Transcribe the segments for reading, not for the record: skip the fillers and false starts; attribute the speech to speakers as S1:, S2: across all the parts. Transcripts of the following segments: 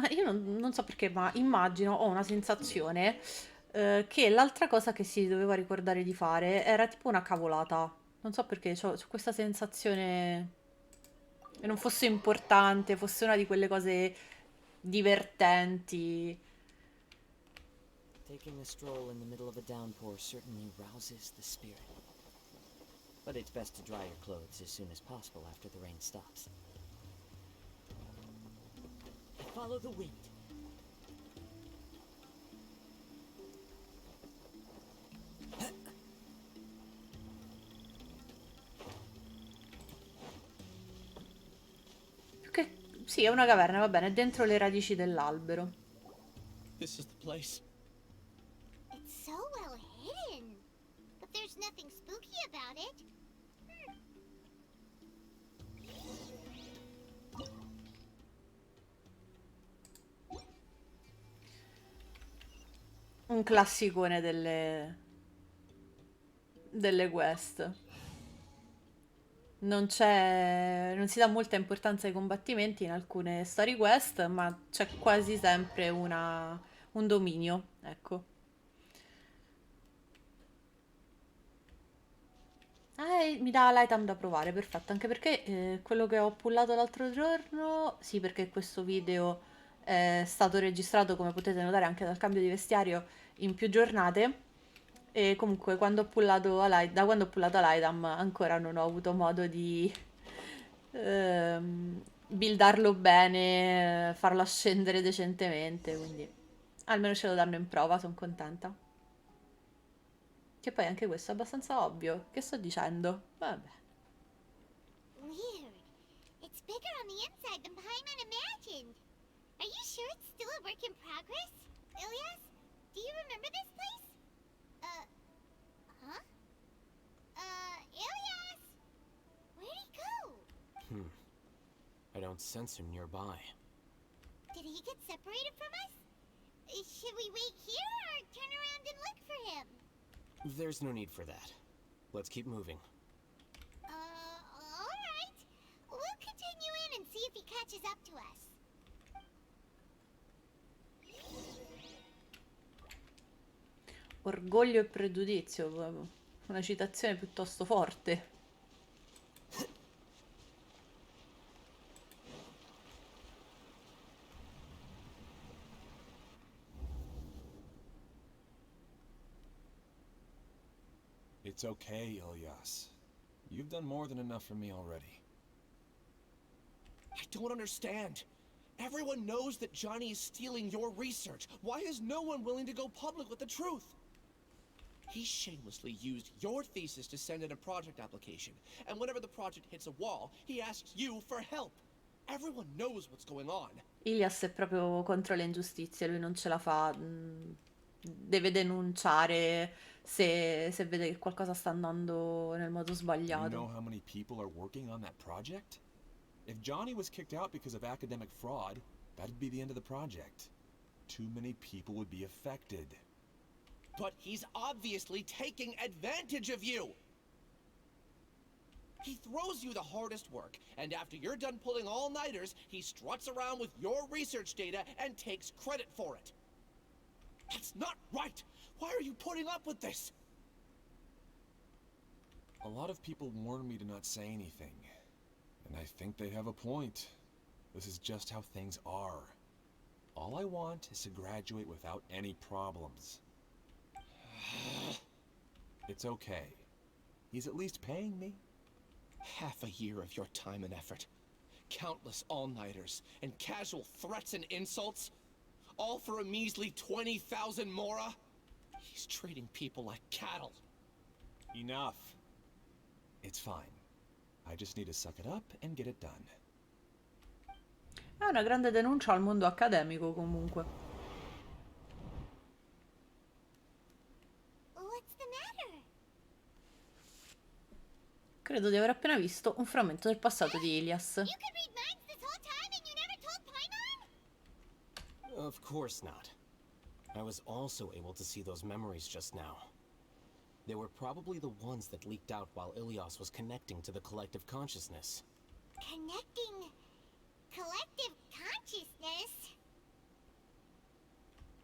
S1: Ma io non so perché, ma immagino, ho una sensazione che l'altra cosa che si doveva ricordare di fare era tipo una cavolata. Non so perché, c'ho questa sensazione che non fosse importante, fosse una di quelle cose divertenti.
S2: Taking a stroll in the middle of a downpour certainly rouses the spirit. But it's best to dry your clothes as soon as possible after the rain stops. Follow the wind.
S1: Più che... Sì, è una caverna, va bene, è dentro le radici dell'albero.
S3: This is the place.
S4: It's so well hidden. But there's nothing spooky about it.
S1: Un classicone delle quest. Non si dà molta importanza ai combattimenti in alcune story quest, ma c'è quasi sempre un dominio, ecco. Mi dà l'item da provare, perfetto, anche perché quello che ho pullato l'altro giorno, sì, perché questo video è stato registrato, come potete notare anche dal cambio di vestiario, in più giornate. E comunque da quando ho pullato l'item ancora non ho avuto modo di buildarlo bene, farlo ascendere decentemente, quindi almeno ce lo danno in prova, sono contenta. Che poi anche questo è abbastanza ovvio. Che sto dicendo? Vabbè.
S4: Weird. It's bigger on the inside than Paimon imagined. Are you sure it's still a work in progress? Ilias, do you remember this place? Huh? Ilias! Where'd he go?
S3: I don't sense him nearby.
S4: Did he get separated from us? Should we wait here or turn around and look for him?
S3: There's no need for that. Let's keep moving.
S4: Alright. We'll continue in and see if he catches up to us.
S1: Orgoglio e pregiudizio, una citazione piuttosto forte.
S5: It's okay, Ilyas. You've done more than enough for me already.
S6: I don't understand. Everyone knows that Johnny is stealing your research. Why is no one willing to go public with the truth? He shamelessly used your thesis to send in a project application, and whenever the project hits a wall, he asks you for help. Everyone knows what's going on.
S1: Ilias è proprio contro le ingiustizie, lui non ce la fa. Deve denunciare se vede che qualcosa sta andando nel modo
S5: Do you know
S1: sbagliato.
S5: how many people are working on that project? If Johnny was kicked out because of academic fraud, that'd be the end of the project. Too many people would be affected.
S6: But he's obviously taking advantage of you! He throws you the hardest work, and after you're done pulling all-nighters, he struts around with your research data and takes credit for it. That's not right! Why are you putting up with this?
S5: A lot of people warn me to not say anything, and I think they have a point. This is just how things are. All I want is to graduate without any problems. It's okay. He's at least paying me.
S6: Half a year of your time and effort. Countless all-nighters, and casual threats and insults. All for a measly 20,000 mora? He's treating people like cattle.
S5: Enough. It's fine. I just need to suck it up and get it done.
S1: È una grande denuncia al mondo accademico comunque.
S4: What's the matter?
S1: Credo di aver appena visto un frammento del passato di Ilias.
S4: You could read minds this whole time and you never told Paimon?
S3: Of course not. I was also able to see those memories just now. They were probably the ones that leaked out while Ilias was connecting to the collective consciousness.
S4: Connecting collective consciousness?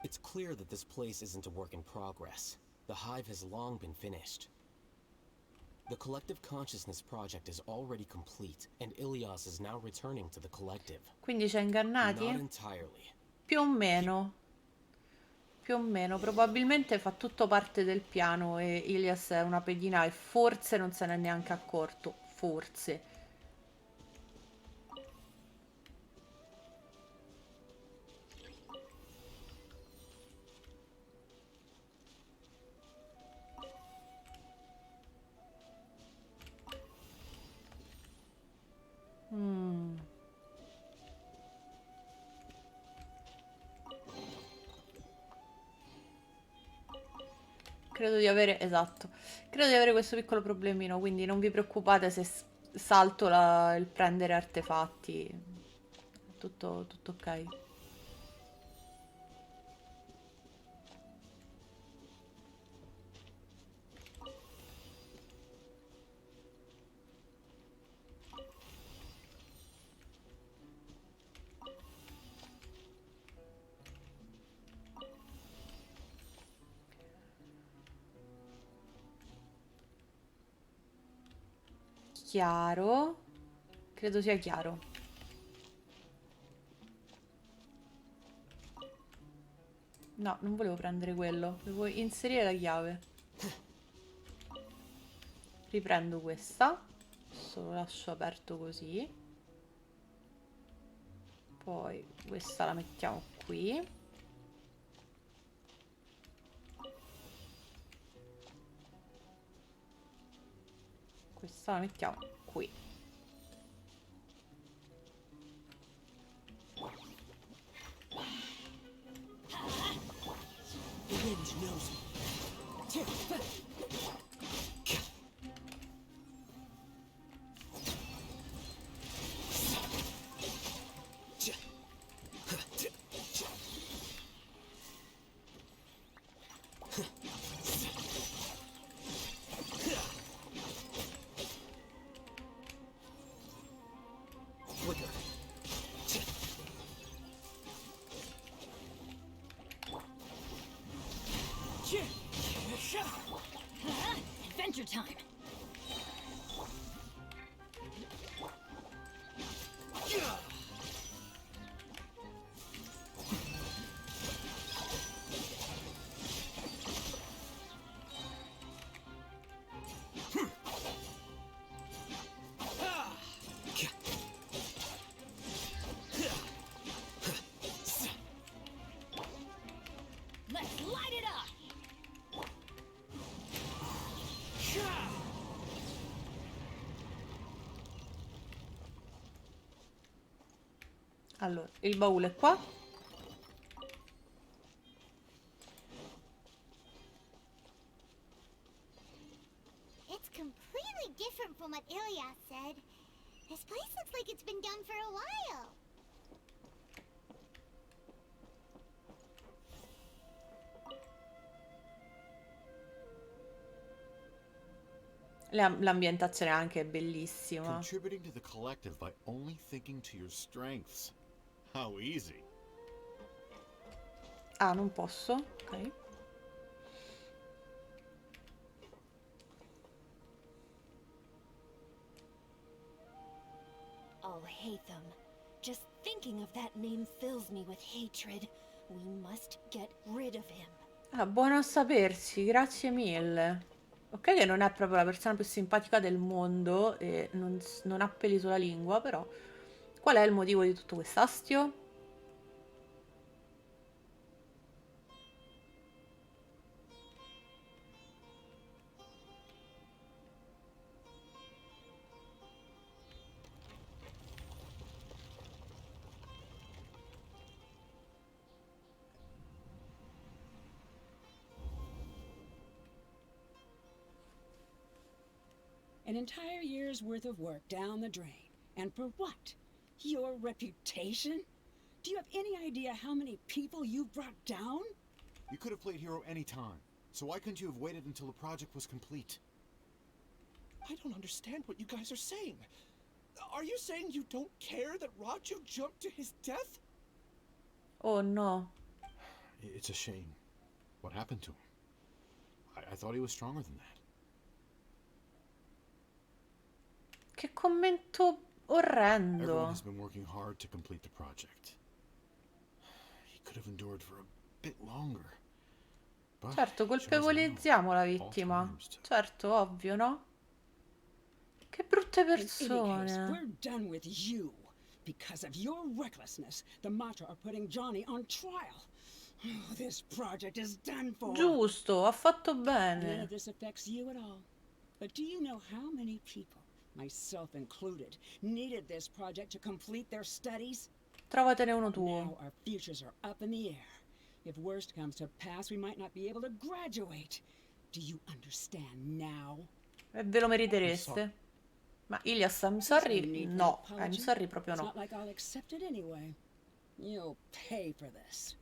S3: It's clear that this place isn't a work in progress. The hive has long been finished. The collective consciousness project is already complete, and Ilias is now returning to the collective.
S1: Quindi ci ha ingannati?
S3: Not entirely.
S1: Più o meno. Più o meno. Probabilmente fa tutto parte del piano e Ilias è una pedina e forse non se n'è neanche accorto. Forse. Credo di avere, esatto, credo di avere questo piccolo problemino, quindi non vi preoccupate se salto il prendere artefatti. Tutto ok. Chiaro. Credo sia chiaro. No, non volevo prendere quello. Devo inserire la chiave. Riprendo questa. Questo lo lascio aperto così. Poi questa la mettiamo qui. Questa la mettiamo qui.
S7: Adventure time. Let's light it up.
S1: Allora, il baule è qua.
S4: It's completely different from what Ilias said. This place looks like it's been done for a while.
S1: L'ambientazione anche è bellissima.
S8: Contributing to the collective by only thinking to your strengths. How easy.
S1: Ah, non posso? Ok.
S7: Alhaitham. Just thinking of that name fills me with hatred. We must get rid of him.
S1: Ah, buono a sapersi, grazie mille. Ok che non è proprio la persona più simpatica del mondo e non ha peli sulla lingua, però qual è il motivo di tutto quest'astio?
S9: An entire year's worth of work down the drain. And for what? Your reputation? Do you have any idea how many people you've brought down?
S8: You could have played hero any time. So why couldn't you have waited until the project was complete?
S6: I don't understand what you guys are saying. Are you saying you don't care that Raju jumped to his death?
S1: Oh no.
S8: It's a shame. What happened to him? I thought he was stronger than that.
S1: Che commento
S8: Everyone
S1: orrendo.
S8: has been working hard to complete the project. He could have endured for a bit longer. But
S1: Certo,
S8: chose now.
S1: colpevolizziamo la
S8: All
S1: vittima.
S8: times to-
S1: Certo, ovvio, no? Che brutte
S9: In any case,
S1: persone.
S9: we're done with you. Because of your recklessness, the Mata are putting Johnny on trial. Oh, this project is done for.
S1: Giusto, ha fatto
S9: None
S1: bene.
S9: of this affects you at all. But do you know how many people, myself included, needed this project to complete their studies?
S1: Trovatene uno tuo.
S9: Now our futures are up in the air. If worst comes to pass, we might not be able to graduate. Do you understand now?
S1: E ve lo meritereste. Ma Ilias, I'm sorry? No, I'm sorry proprio
S9: It's
S1: no.
S9: not like I'll accept it anyway. You'll pay for this.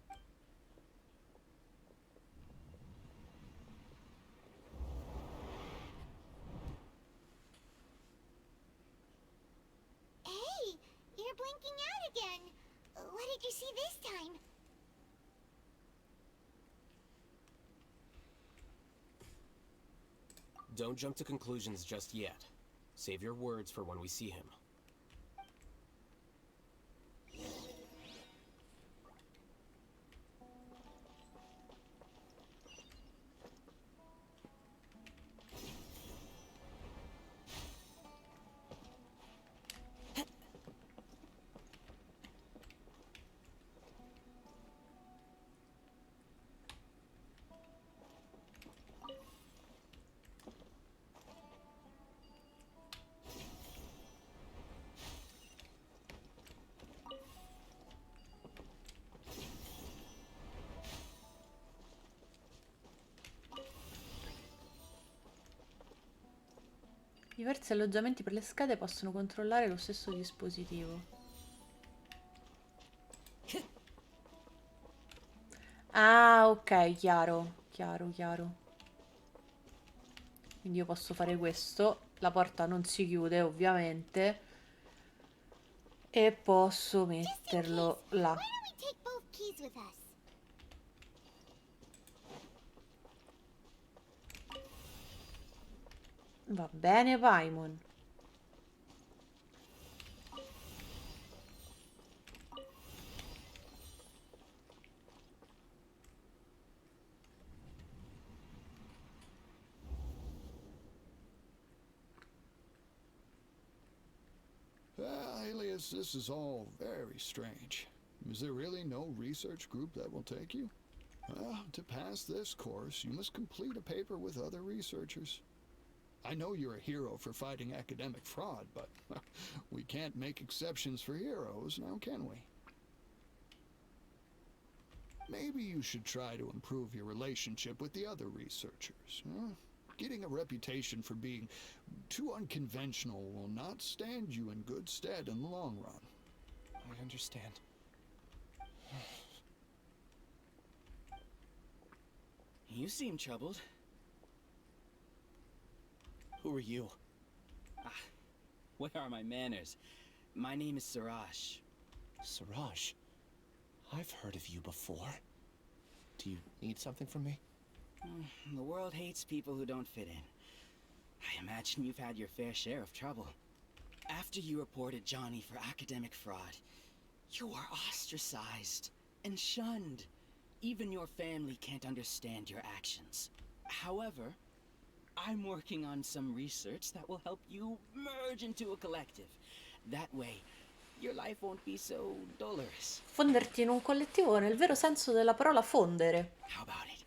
S4: Hey, you're blinking out again. What did you see this time?
S3: Don't jump to conclusions just yet. Save your words for when we see him.
S1: Diversi alloggiamenti per le schede possono controllare lo stesso dispositivo. Ah, ok, chiaro, chiaro, chiaro. Quindi io posso fare questo. La porta non si chiude, ovviamente. E posso metterlo là.
S4: Why don't we take both keys with us?
S1: Va bene, Paimon.
S10: Alias, this is all very strange. Is there really no research group that will take you? Well, to pass this course, you must complete a paper with other researchers. I know you're a hero for fighting academic fraud, but we can't make exceptions for heroes, now can we? Maybe you should try to improve your relationship with the other researchers. Huh? Getting a reputation for being too unconventional will not stand you in good stead in the long run.
S6: I understand. You seem troubled. Who are you? Where are my manners? My name is Siraj.
S11: Siraj, I've heard of you before. Do you need something from me?
S6: The world hates people who don't fit in. I imagine you've had your fair share of trouble. After you reported Johnny for academic fraud, you were ostracized and shunned. Even your family can't understand your actions. However, I'm working on some research that will help you merge into a collective. That way, your life won't be so dolorous.
S1: Fonderti in un collettivo nel vero senso della parola fondere.
S6: How about it?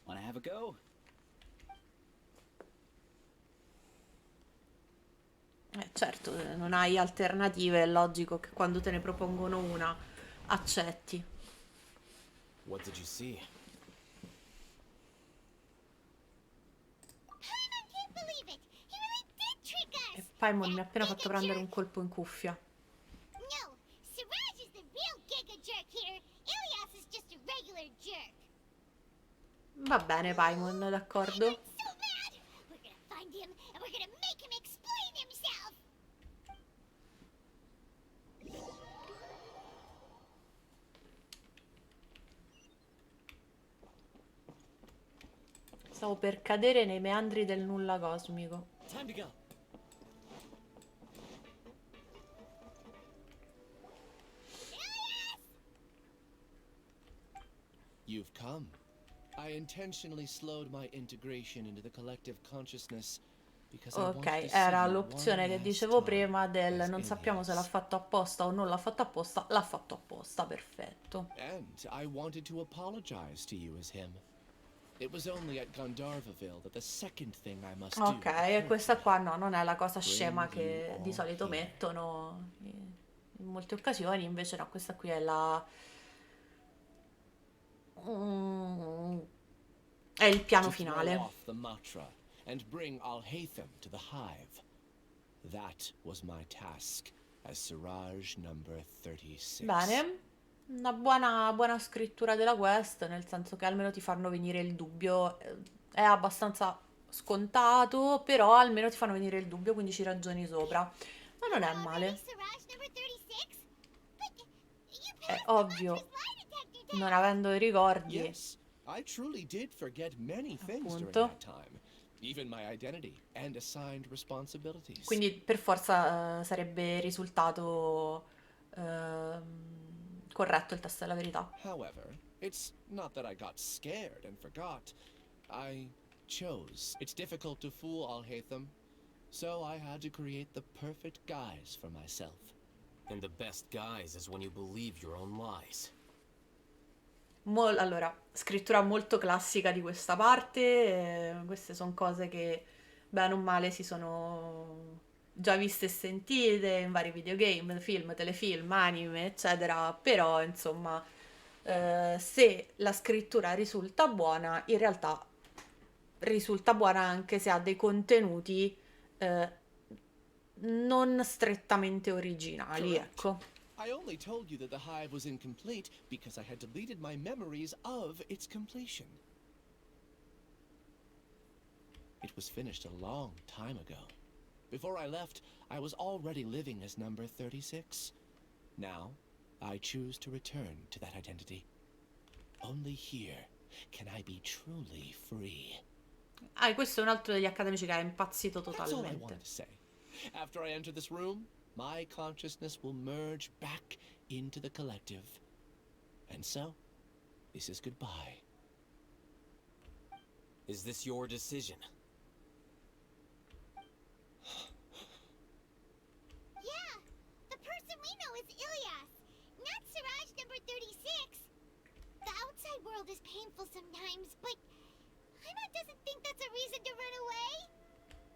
S6: Wanna have a go?
S1: Certo, non hai alternative, è logico che quando te ne propongono una, accetti.
S3: What did you see?
S4: Paimon can't believe it. He really did trick us.
S1: E Paimon mi ha appena
S4: That
S1: fatto prendere un
S4: giga
S1: colpo in cuffia.
S4: No, Siraj is the real giga jerk here. Ilias is just a regular jerk.
S1: Va bene, Paimon, d'accordo.
S4: I'm so mad. We're gonna find him and we're gonna make him explain himself.
S1: Stavo per cadere nei meandri del nulla cosmico.
S2: Time to go.
S6: You've come. I intentionally slowed my integration into the collective consciousness because I wanted
S1: Ok,
S6: to see
S1: era
S6: you
S1: l'opzione
S6: one
S1: che
S6: last
S1: dicevo
S6: time
S1: prima del
S6: as
S1: non sappiamo se l'ha
S6: Ilias.
S1: fatto apposta o non l'ha fatto apposta. L'ha fatto apposta, perfetto.
S6: And I wanted to apologize to you as him. It was only at Gandharvaville that the second thing I must do
S1: Ok, e
S6: occurred
S1: questa
S6: to
S1: qua
S6: me.
S1: no, non è la cosa scema
S6: Bring you
S1: che di
S6: all
S1: solito
S6: here.
S1: mettono in molte occasioni, invece no, questa qui è la... Mm, è il piano
S6: To throw
S1: finale.
S6: off the mantra and bring Alhaitham to the hive. That was my task as Siraj number 36.
S1: Bene, una buona scrittura della quest, nel senso che almeno ti fanno venire il dubbio. È abbastanza scontato, però almeno ti fanno venire il dubbio, quindi ci ragioni sopra. Ma non è male.
S4: Siraj number 36? But you
S1: È
S4: passed the
S1: ovvio,
S4: Mantra's lie detector
S1: non
S4: test!
S1: avendo i ricordi,
S6: Yes, I truly did forget many things during
S1: appunto.
S6: that time. Even my identity and assigned responsibilities.
S1: Quindi per forza sarebbe risultato corretto il test della verità.
S6: However, it's not that I got scared and forgot. I chose. It's difficult to fool Alhaitham, so I had to create the perfect guise for myself.
S3: And the best guise is when you believe your own lies.
S1: Allora, scrittura molto classica di questa parte, queste sono cose che bene o male si sono già viste e sentite in vari videogame, film, telefilm, anime, eccetera, però insomma, se la scrittura risulta buona, in realtà risulta buona anche se ha dei contenuti non strettamente originali,
S6: Correct.
S1: ecco.
S6: I only told you that the hive was incomplete because I had deleted my memories of its completion. It was finished a long time ago. Before I left, I was already living as number 36. Now, I choose to return to that identity. Only here can I be truly free.
S1: Ah, questo è un altro degli accademici che è impazzito
S6: That's all I
S1: totalmente.
S6: wanted to say. After I enter this room, my consciousness will merge back into the collective. And so, this is goodbye.
S3: Is this your decision?
S4: Yeah, the person we know is Ilias, not Siraj number 36. The outside world is painful sometimes, but Paimon doesn't think that's a reason to run away.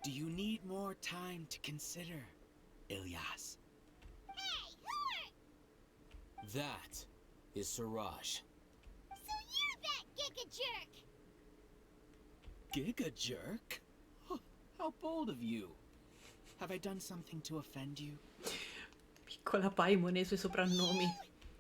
S12: Do you need more time to consider, Ilias?
S4: Hey, who are...
S3: That is Siraj.
S4: So you're that giga jerk!
S12: Giga jerk? Oh, how bold of you. Have I done something to offend you?
S1: Piccola Paimon e i suoi soprannomi.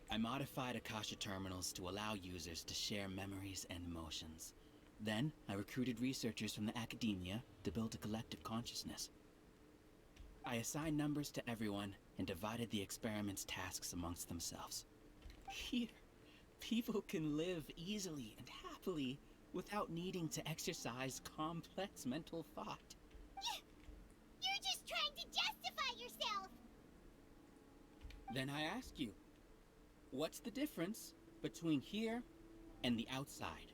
S12: I modified Akasha terminals to allow users to share memories and emotions. Then, I recruited researchers from the academia to build a collective consciousness. I assigned numbers to everyone and divided the experiment's tasks amongst themselves. Here, people can live easily and happily without needing to exercise complex mental thought.
S4: You're just trying to justify yourself!
S12: Then I ask you, what's the difference between here and the outside?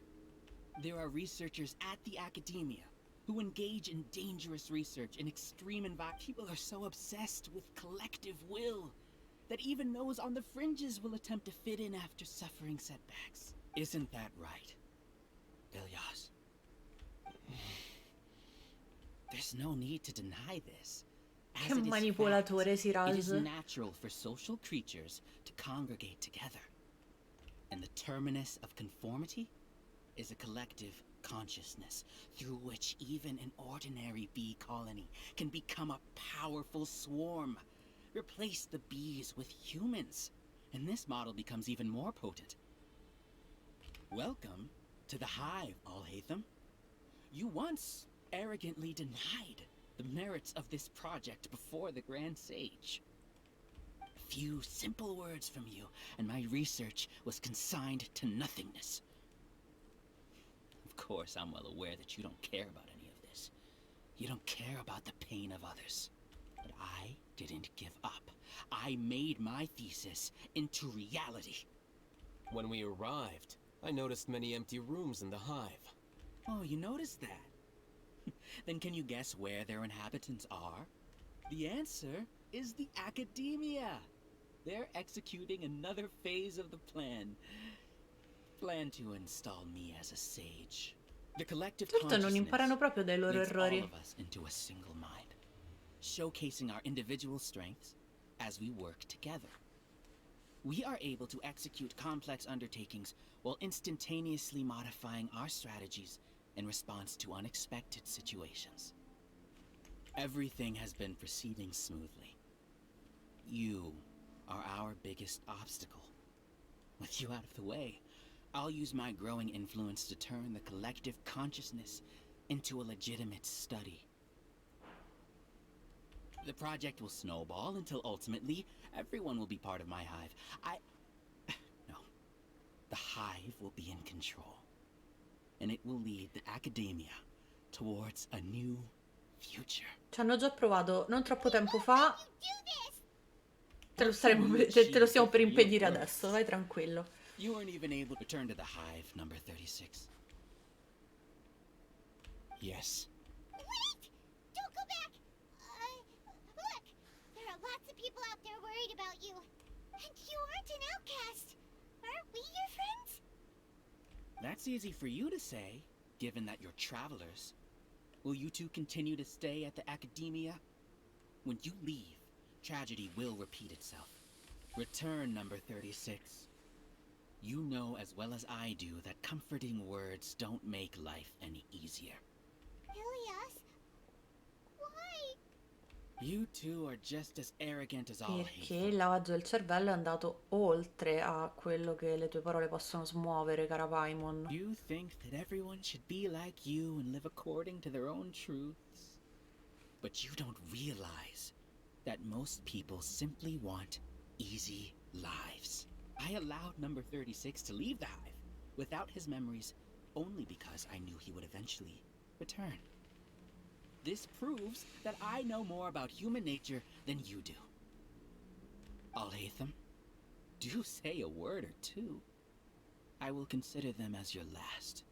S12: There are researchers at the academia who engage in dangerous research in extreme environments. People are so obsessed with collective will that even those on the fringes will attempt to fit in after suffering setbacks. Isn't that right, Ilias? There's no need to deny this. As
S1: Che
S12: it is
S1: manipolatore,
S12: fact, it is
S1: Siraj.
S12: natural for social creatures to congregate together. And the terminus of conformity is a collective consciousness through which even an ordinary bee colony can become a powerful swarm. Replace the bees with humans, and this model becomes even more potent. Welcome to the hive, Alhaitham. You once arrogantly denied the merits of this project before the Grand Sage. A few simple words from you, and my research was consigned to nothingness. Of course, I'm well aware that you don't care about any of this. You don't care about the pain of others. But I didn't give up. I made my thesis into reality.
S3: When we arrived, I noticed many empty rooms in the hive.
S12: Oh, you noticed that? Then can you guess where their inhabitants are? The answer is the academia. They're executing another phase of the plan. Plan to install me as a sage. The collective
S1: Certo, non imparano
S12: consciousness
S1: proprio dai loro
S12: links all
S1: errori.
S12: of us into a single mind, showcasing our individual strengths as we work together. We are able to execute complex undertakings while instantaneously modifying our strategies in response to unexpected situations. Everything has been proceeding smoothly. You are our biggest obstacle. With you out of the way, I'll use my growing influence to turn the collective consciousness into a legitimate study. The project will snowball until ultimately everyone will be part of my hive. No. The hive will be in control. And it will lead the academia towards a new future.
S1: Ci hanno già provato non troppo tempo fa. Te lo stiamo per impedire adesso, vai tranquillo.
S12: You weren't even able to return to the hive, number 36.
S11: Yes.
S4: Wait! Don't go back! Look! There are lots of people out there worried about you. And you aren't an outcast. Aren't we your friends?
S12: That's easy for you to say, given that you're travelers. Will you two continue to stay at the academia? When you leave, tragedy will repeat itself. Return, number 36. You know as well as I do that comforting words don't make life any easier.
S4: Ilias? Why?
S12: You two are just as arrogant as all
S1: Perché il lavaggio del cervello è andato oltre a quello che le tue parole possono smuovere, cara Paimon.
S12: You think that everyone should be like you and live according to their own truths. But you don't realize that most people simply want easy lives. I allowed number 36 to leave the hive without his memories only because I knew he would eventually return. This proves that I know more about human nature than you do. Alhaitham, do say a word or two. I will consider them as your last.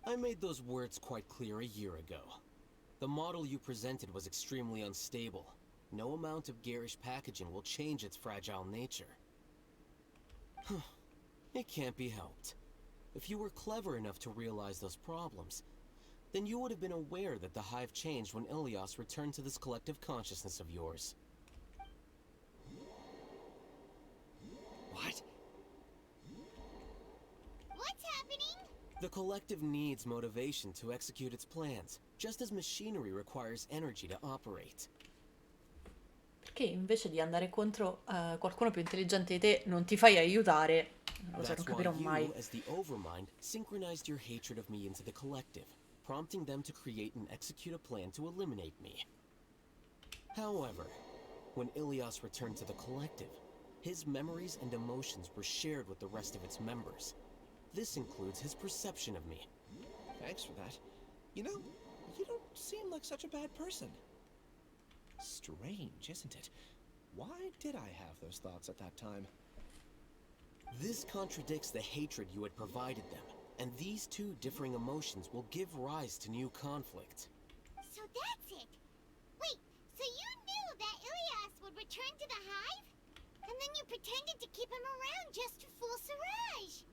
S3: I made those words quite clear a year ago. The model you presented was extremely unstable. No amount of garish packaging will change its fragile nature. It can't be helped. If you were clever enough to realize those problems, then you would have been aware that the hive changed when Ilias returned to this collective consciousness of yours.
S12: What?
S4: What's happening?
S3: The collective needs motivation to execute its plans, just as machinery requires energy to operate.
S1: Perché invece di andare contro qualcuno più intelligente di te non ti fai aiutare? Non lo so, non
S3: That's why
S1: capirò mai.
S3: you, as the Overmind, synchronized your hatred of me into the collective, prompting them to create and execute a plan to eliminate me. However, when Ilias returned to the collective, his memories and emotions were shared with the rest of its members. This includes his perception of me.
S6: Thanks for that. You know, you don't seem like such a bad person. Strange, isn't it? Why did I have those thoughts at that time?
S3: This contradicts the hatred you had provided them, and these two differing emotions will give rise to new conflict.
S4: So that's it. Wait, so you knew that Ilias would return to the hive? And then you pretended to keep him around just to fool Siraj.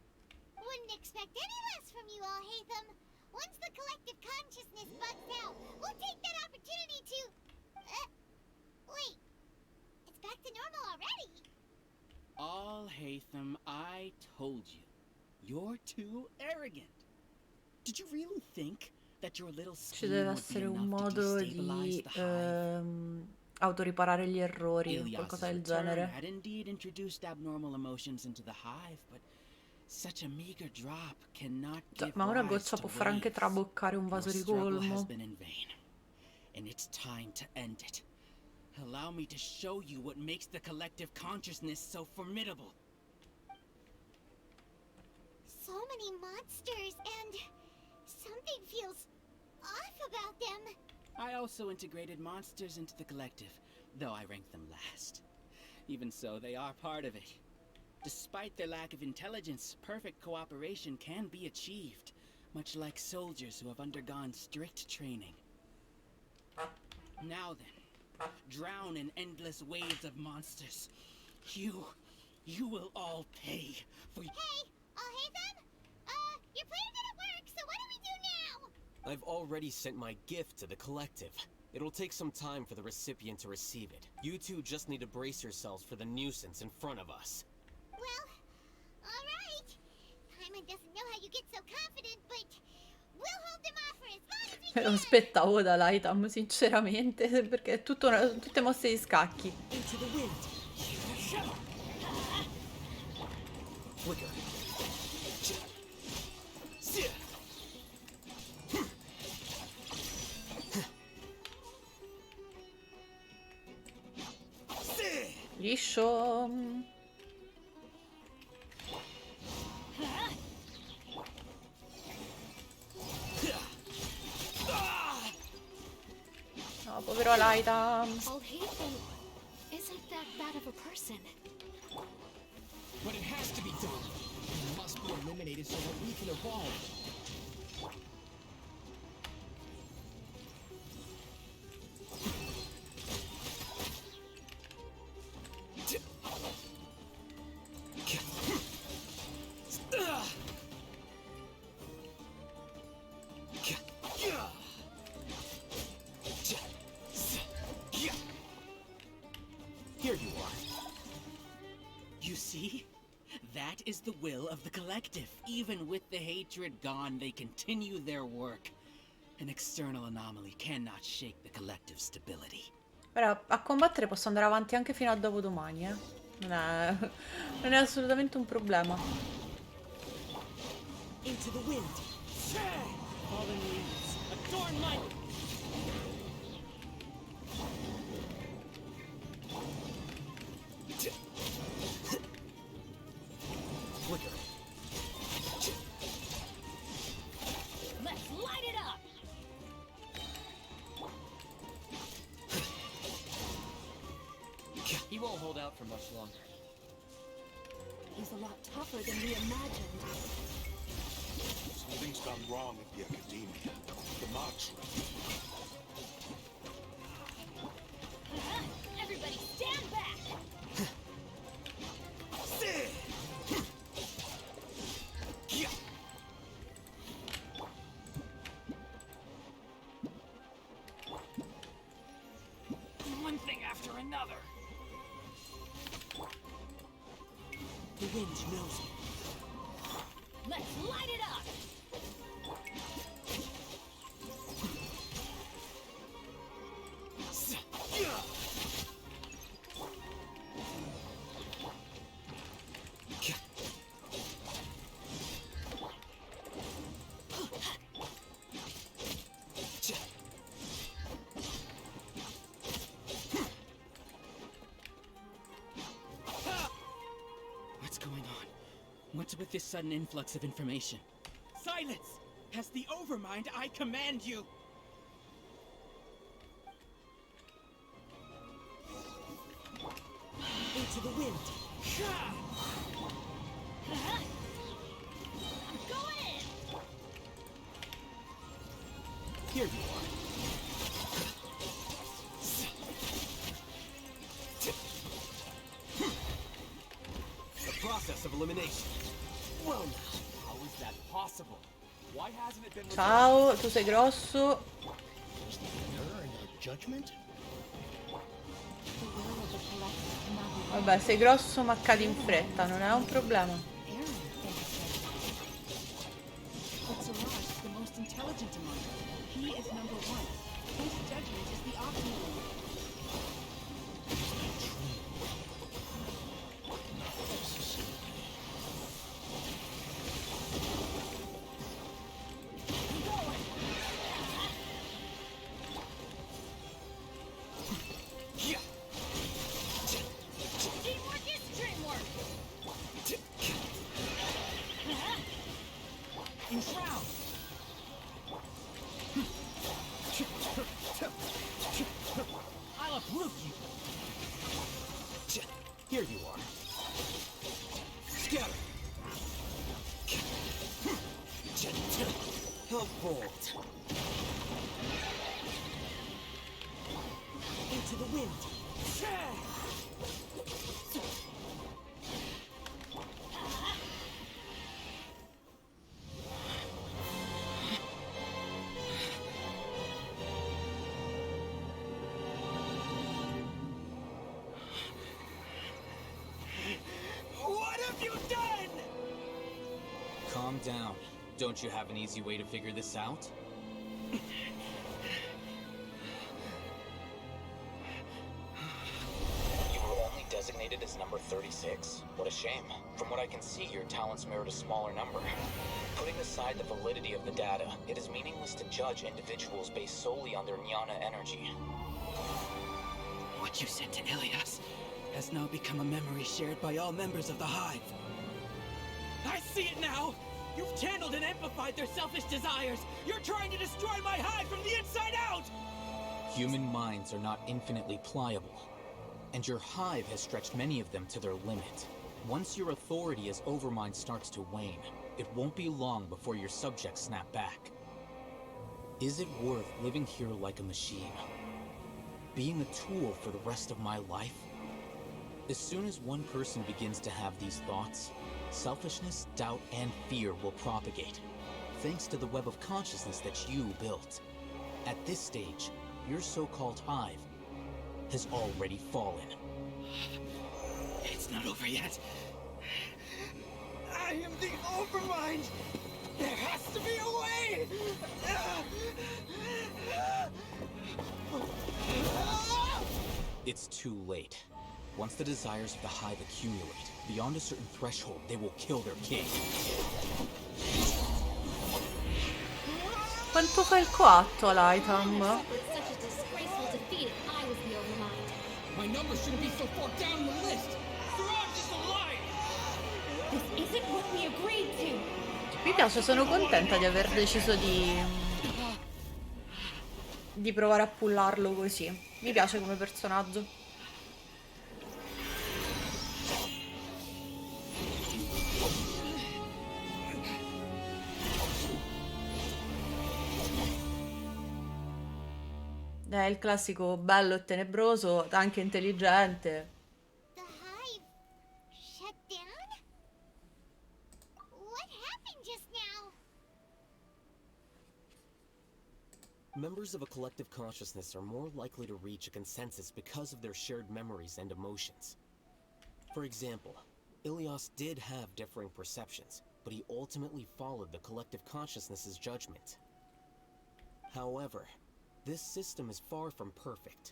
S4: Wouldn't expect any less from you, Alhaitham. Once the collective consciousness bugs out, we'll take that opportunity to... wait. It's back to normal already.
S12: Alhaitham, I told you. You're too arrogant. Did you really think that your little
S1: Ci
S12: scheme
S1: deve
S12: would be
S1: essere un
S12: enough to
S1: modo
S12: destabilize
S1: di
S12: the hive?
S1: autoriparare gli errori,
S12: Ilias's
S1: qualcosa del
S12: return
S1: genere.
S12: had indeed introduced abnormal emotions into the hive, but such a meager drop cannot give
S1: Ma una
S12: rise
S1: goccia
S12: to
S1: può fare anche
S12: waves.
S1: traboccare un vaso
S12: Your
S1: di
S12: struggle has
S1: colmo.
S12: been in vain, and it's time to end it. Allow me to show you what makes the collective consciousness so formidable.
S4: so many monsters, and something feels off about them.
S12: I also integrated monsters into the collective, though I ranked them last. Even so, they are part of it. Despite their lack of intelligence, perfect cooperation can be achieved, much like soldiers who have undergone strict training. Now then, drown in endless waves of monsters. You will all pay for...
S4: Hey, Alhaitham? Your plan didn't work, so what do we do now?
S3: I've already sent my gift to the collective. It'll take some time for the recipient to receive it. You two just need to brace yourselves for the nuisance in front of us.
S4: Well, alright. Paimon doesn't know how you get so confident, but we'll hold them off for as long as we
S1: Me lo
S4: can.
S1: aspettavo da Alhaitham, sinceramente, perché è tutto tutte mosse di scacchi.
S2: Into the wind. Flicker.
S1: Liscio. No, povero Alhaitham.
S7: Alhaitham isn't that bad of a person.
S6: But it has to be done. He must be eliminated so that we can evolve.
S3: Here you are.
S12: You see? That is the will of the collective. Even with the hatred gone, they continue their work. An external anomaly cannot shake the collective stability.
S1: Ora, a combattere posso andare avanti anche fino a dopodomani, eh. Non è assolutamente un problema.
S2: Into the wind.
S12: Fallen leaves, adorn my...
S3: Flicker.
S7: Let's light it up!
S11: He won't hold out for much longer.
S7: He's a lot tougher than we imagined.
S8: Something's gone wrong at the Academia. The march.
S7: Everybody stand back!
S12: One thing after another.
S2: The wind knows me.
S7: Let's light it up!
S12: What's going on? What's with this sudden influx of information? Silence! As the Overmind, I command you!
S2: Into the wind.
S7: Go in!
S3: Here you are. The process of elimination.
S11: Well, how is that possible? Why hasn't it been...
S1: Ciao, tu sei grosso.
S6: Is there an error in our judgment?
S7: The will of the collective cannot be
S1: Vabbè, sei grosso ma cadi in fretta, non è un problema.
S7: error, they have said.
S12: But Siraj is the most intelligent among them. He is number one. His judgment is the optimal one.
S7: Teamwork is dreamwork!
S12: Enshroud! I'll uproot you!
S3: Here you are.
S11: Scatter! Help bolt! Into the wind!
S12: What have you done?
S13: Calm down. Don't you have an easy way to figure this out? You were only designated as number 36? What a shame. From what I can see, your talents merit a smaller number. Putting aside the validity of the data, it is meaningless to judge individuals based solely on their jnana energy.
S12: What you said to Ilias has now become a memory shared by all members of the Hive. I see it now! You've channeled and amplified their selfish desires! You're trying to destroy my Hive from the inside out!
S13: Human minds are not infinitely pliable, and your Hive has stretched many of them to their limit. Once your authority as Overmind starts to wane, it won't be long before your subjects snap back. Is it worth living here like a machine? Being a tool for the rest of my life? As soon as one person begins to have these thoughts, selfishness, doubt, and fear will propagate, thanks to the web of consciousness that you built. At this stage, your so-called Hive has already fallen.
S12: It's not over yet. I am the Overmind! There has to be a way!
S13: It's too late. Once the desires of the Hive accumulate, beyond a certain threshold, they will kill their king.
S1: Quanto fa il coatto Alhaitham?
S7: With such a disgraceful defeat, I was the Overmind.
S12: My number shouldn't be so far down the list! Farò is alive!
S7: This isn't what we agreed to.
S1: Mi piace, sono contenta di aver deciso di provare a pullarlo così. Mi piace come personaggio. È il classico bello e tenebroso, anche intelligente.
S4: The Hive shut down? What happened just now?
S3: Members of a collective consciousness are more likely to reach a consensus because of their shared memories and emotions. For example, Ilias did have differing perceptions, but he ultimately followed the collective consciousness's judgment. However, this system is far from perfect.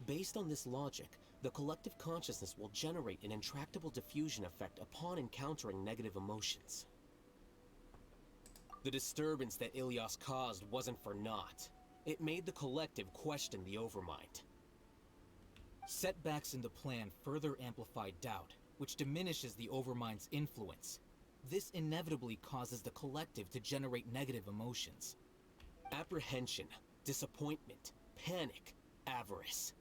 S3: Based on this logic, the collective consciousness will generate an intractable diffusion effect upon encountering negative emotions. The disturbance that Ilias caused wasn't for naught. It made the collective question the Overmind.
S13: Setbacks in the plan further amplify doubt, which diminishes the Overmind's influence. This inevitably causes the collective to generate negative emotions.
S3: Apprehension, disappointment, panic, avarice.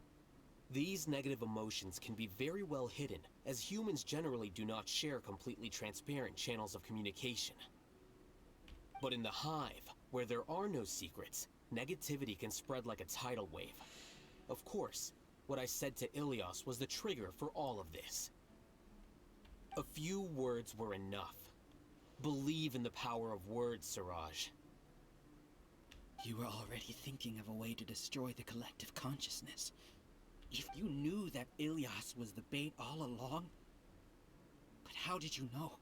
S3: These negative emotions can be very well hidden, as humans generally do not share completely transparent channels of communication. But in the Hive, where there are no secrets, negativity can spread like a tidal wave. Of course, what I said to Ilias was the trigger for all of this. A few words were enough. Believe in the power of words, Siraj.
S12: You were already thinking of a way to destroy the collective consciousness. If you knew that Ilias was the bait all along... But how did you know?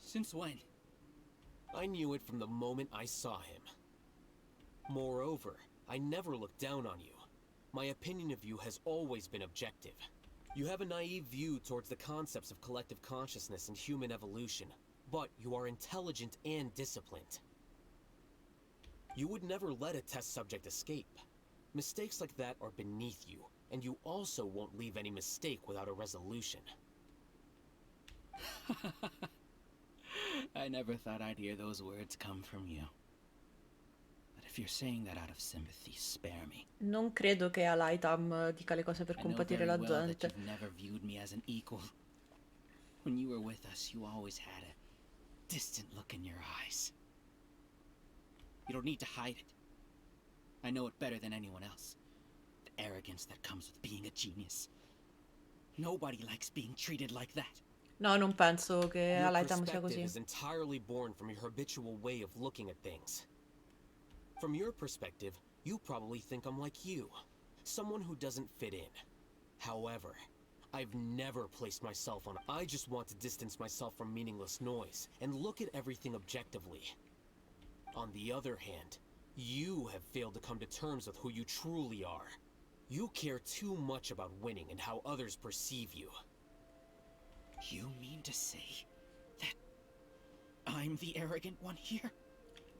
S12: Since when?
S3: I knew it from the moment I saw him. Moreover, I never looked down on you. My opinion of you has always been objective. You have a naive view towards the concepts of collective consciousness and human evolution, but you are intelligent and disciplined. You would never let a test subject escape. Mistakes like that are beneath you, and you also won't leave any mistake without a resolution.
S12: I never thought I'd hear those words come from you. But if you're saying that out of sympathy, spare me.
S1: Non credo che Alhaitham dica le cose per
S12: I know
S1: compatire
S12: very
S1: la
S12: well that
S1: gente.
S12: you've never viewed me as an equal. When you were with us, you always had a distant look in your eyes. You don't need to hide it. I know it better than anyone else. The arrogance that comes with being a genius. Nobody likes being treated like that.
S1: No, non penso che
S3: Your
S1: Alhaitham sia
S3: perspective
S1: così.
S3: is entirely born from your habitual way of looking at things. From your perspective, you probably think I'm like you, someone who doesn't fit in. However, I've never placed myself on. I just want to distance myself from meaningless noise and look at everything objectively. On the other hand, you have failed to come to terms with who you truly are. You care too much about winning and how others perceive you.
S12: You mean to say that I'm the arrogant one here?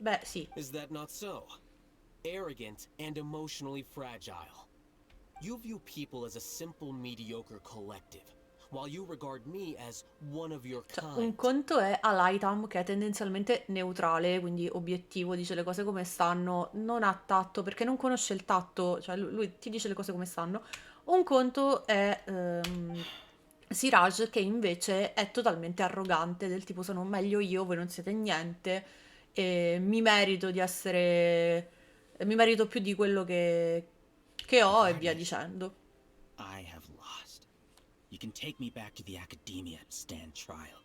S1: Beh, sì.
S3: Is that not so? Arrogant and emotionally fragile. You view people as a simple, mediocre collective, while you regard me as one of your
S1: Cioè,
S3: kind.
S1: un conto è Alhaitham, che è tendenzialmente neutrale, quindi obiettivo, dice le cose come stanno, non ha tatto, perché non conosce il tatto, cioè lui ti dice le cose come stanno. Un conto è Siraj, che invece è totalmente arrogante, del tipo sono meglio io, voi non siete niente, e mi merito di essere... mi merito più di quello che ho e via dicendo.
S12: I have lost. You can take me back to the academia and stand trial.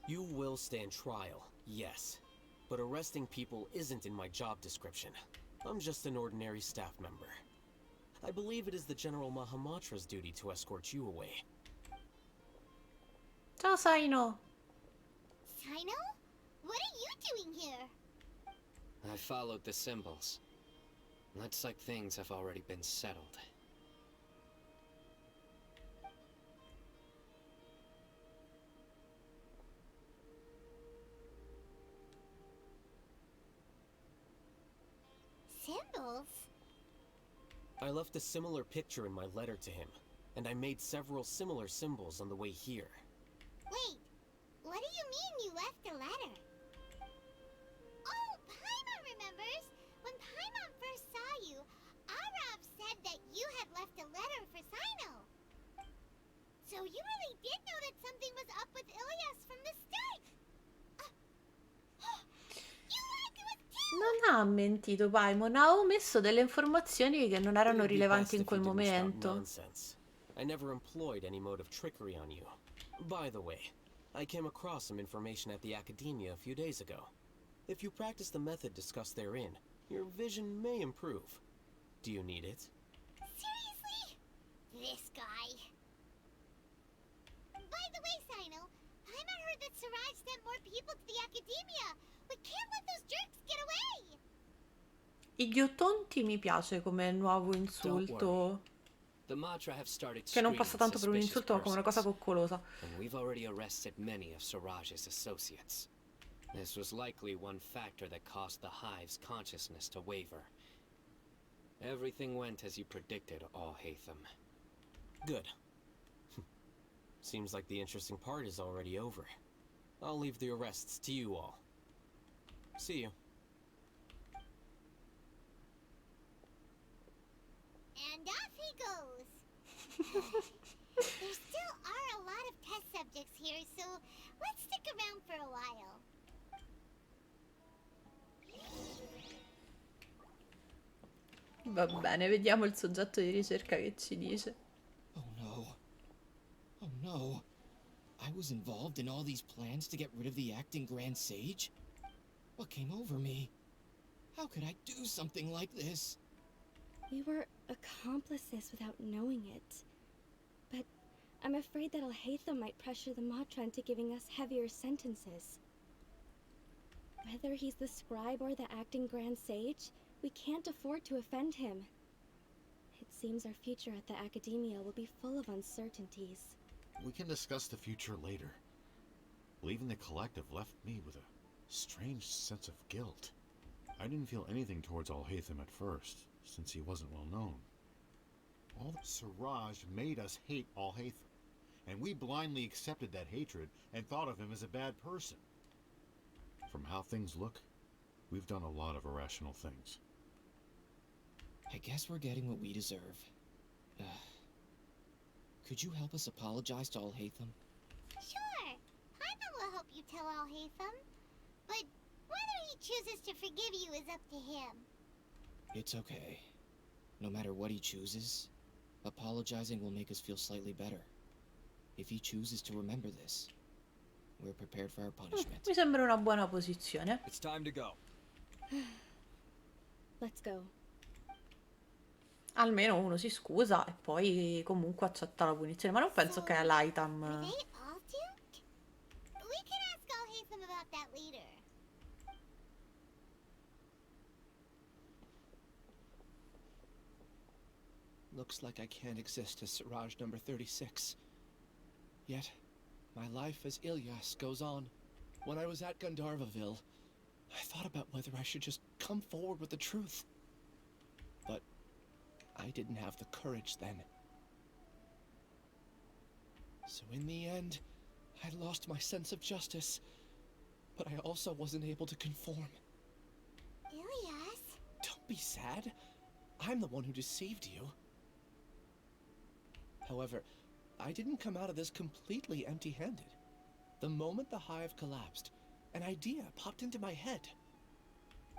S3: You will stand trial, yes. But arresting people isn't in my job description. I'm just an ordinary staff member. I believe it is the General Mahamatra's duty to escort you away.
S1: Ciao Saino!
S4: Sino? What are you doing here?
S11: I followed the symbols. Looks like things have already been settled.
S4: Symbols?
S3: I left a similar picture in my letter to him, and I made several similar symbols on the way here.
S4: Wait, what do you mean you left a letter? Oh, Paimon remembers! When Paimon first saw you, Arav said that you had left a letter for Sino. So you really did know that something was up with Ilias from the start! You lied to us too!
S1: Non ha mentito Paimon, ha omesso delle informazioni che non erano
S3: It would be
S1: rilevanti
S3: best
S1: in
S3: if
S1: quel
S3: you didn't spout
S1: momento.
S3: nonsense. I never employed any mode of trickery on you. By the way, I came across some information at the Academia a few days ago. If you practice the method discussed therein, your vision may improve. Do you need it?
S4: Seriously? This guy. By the way, Sino, Paimon heard that Siraj sent more people to the Academia. We can't let those jerks get away!
S1: I ghiottonti mi piace come nuovo insulto,
S11: The Matra have started
S1: che non passa
S11: screening
S1: tanto per un
S11: suspicious
S1: insulto ma come una cosa
S11: persons,
S1: coccolosa.
S11: and we've already arrested many of Siraj's associates. This was likely one factor that caused the Hive's consciousness to waver. Everything went as you predicted, Alhaitham.
S3: Good. Seems like the interesting part is already over. I'll leave the arrests to you all. See you.
S4: And off he goes. There still are a lot of test subjects here, so let's stick around for a while.
S1: Va bene, vediamo il soggetto di ricerca che ci dice.
S6: Oh no. Oh no. I was involved in all these plans to get rid of the acting Grand Sage? What came over me? How could I do something like this?
S14: We were accomplices without knowing it. But I'm afraid that Alhaitham might pressure the Matra into giving us heavier sentences. Whether he's the scribe or the acting Grand Sage, we can't afford to offend him. It seems our future at the Academia will be full of uncertainties.
S8: We can discuss the future later. Leaving the collective left me with a strange sense of guilt. I didn't feel anything towards Alhaitham at first, since he wasn't well known. All that Siraj made us hate Alhaitham. and we blindly accepted that hatred and thought of him as a bad person. From how things look, we've done a lot of irrational things.
S6: I guess we're getting what we deserve. Could you help us apologize to Alhaitham?
S4: Sure. Paimon will help you tell Alhaitham. But whether he chooses to forgive you is up to him.
S6: It's okay. No matter what he chooses, apologizing will make us feel slightly better. If he chooses to remember this, we're prepared for our punishment.
S1: Mi sembra una buona posizione.
S6: It's time to go.
S14: Let's go.
S1: Almeno uno si scusa e poi comunque accetta la punizione. Ma non penso che Alhaitham...
S4: Were they all doomed? We can ask Alhaitham about that later.
S6: Looks like I can't exist as Siraj number 36. Yet, my life as Ilyas goes on. When I was at Gandharvaville, I thought about whether I should just come forward with the truth. But I didn't have the courage then. So in the end, I lost my sense of justice. But I also wasn't able to conform.
S4: Ilyas?
S6: Don't be sad. I'm the one who deceived you. However, I didn't come out of this completely empty-handed. The moment the hive collapsed, an idea popped into my head.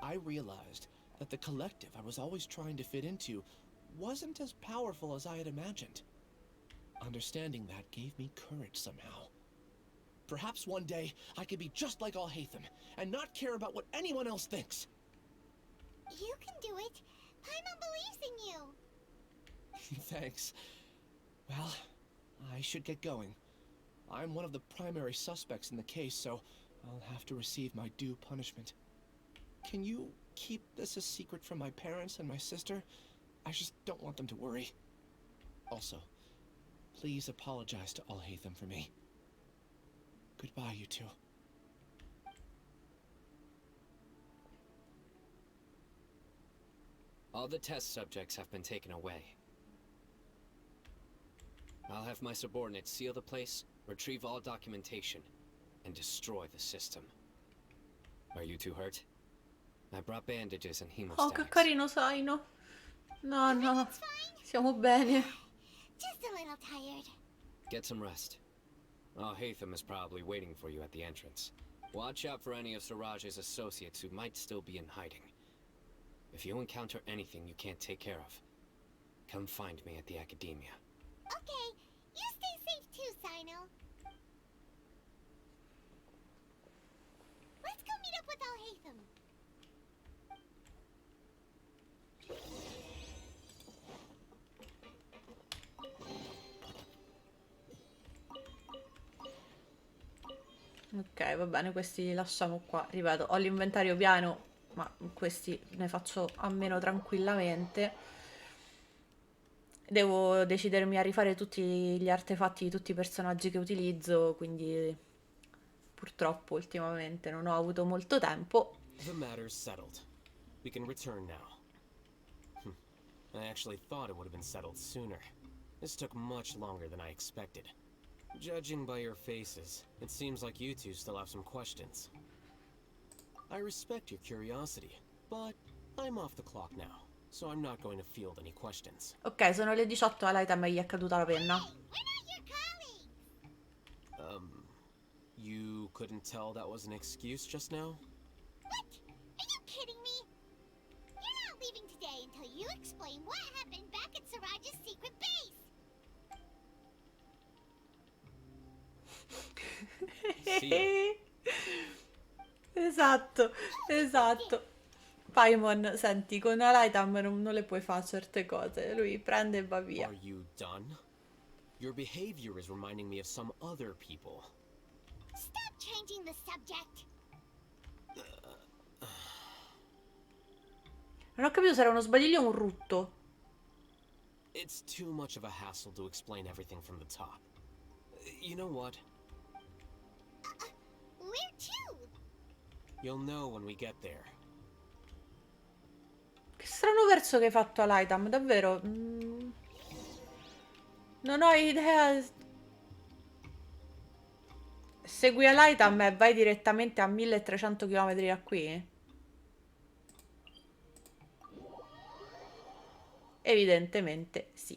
S6: I realized that the collective I was always trying to fit into wasn't as powerful as I had imagined. Understanding that gave me courage somehow. Perhaps one day I could be just like Alhaitham and not care about what anyone else thinks.
S4: You can do it. Paimon believes in you.
S6: Thanks. Well, I should get going. I'm one of the primary suspects in the case, so I'll have to receive my due punishment. Can you keep this a secret from my parents and my sister? I just don't want them to worry. Also, please apologize to Alhaitham for me. Goodbye, you two.
S11: All the test subjects have been taken away. I'll have my subordinates seal the place, retrieve all documentation, and destroy the system. Are you two hurt? I brought bandages and
S1: Oh, che
S11: hemostatics.
S1: carino Saino. No, no. Siamo bene.
S4: Just a little tired.
S11: Get some rest. Alhaitham is probably waiting for you at the entrance. Watch out for any of Siraj's associates who might still be in hiding. If you encounter anything you can't take care of, come find me at the academia.
S4: Okay, you stay safe too, Sino. Let's go meet up with Alhaitham.
S1: Ok, va bene, questi li lasciamo qua. Ripeto, ho l'inventario pieno, ma questi ne faccio a meno tranquillamente. Devo decidermi a rifare tutti gli artefatti di tutti i personaggi che utilizzo, quindi purtroppo ultimamente non ho avuto molto tempo.
S3: The matter's settled. We can return now. I actually thought it would have been settled sooner. This took much longer than I expected. Judging by your faces, it seems like you two still have some questions. I respect your curiosity, but I'm off the clock now, so I'm not going to field any questions.
S1: Ok, sono le 18, Alhaitham e gli è caduta la penna.
S3: You couldn't tell that was an excuse just now?
S4: What? Are you kidding me? You're not leaving today until you explain what happened back at Siraj's secret base.
S1: Esatto, esatto. Paimon, senti, con Alhaitham non le puoi fare certe cose. Lui prende e va via.
S3: Are you done? Your behavior is reminding me of some other people.
S4: Stop changing the subject.
S1: Non ho capito se era uno sbadiglio o un rutto.
S3: It's too much of a hassle to explain everything from the top. You know what?
S4: Where to?
S3: You'll know when we get there.
S1: Che strano verso che hai fatto, Alhaitham, davvero. Non ho idea. Segui Alhaitham e vai direttamente a 1300 km da qui? Evidentemente sì.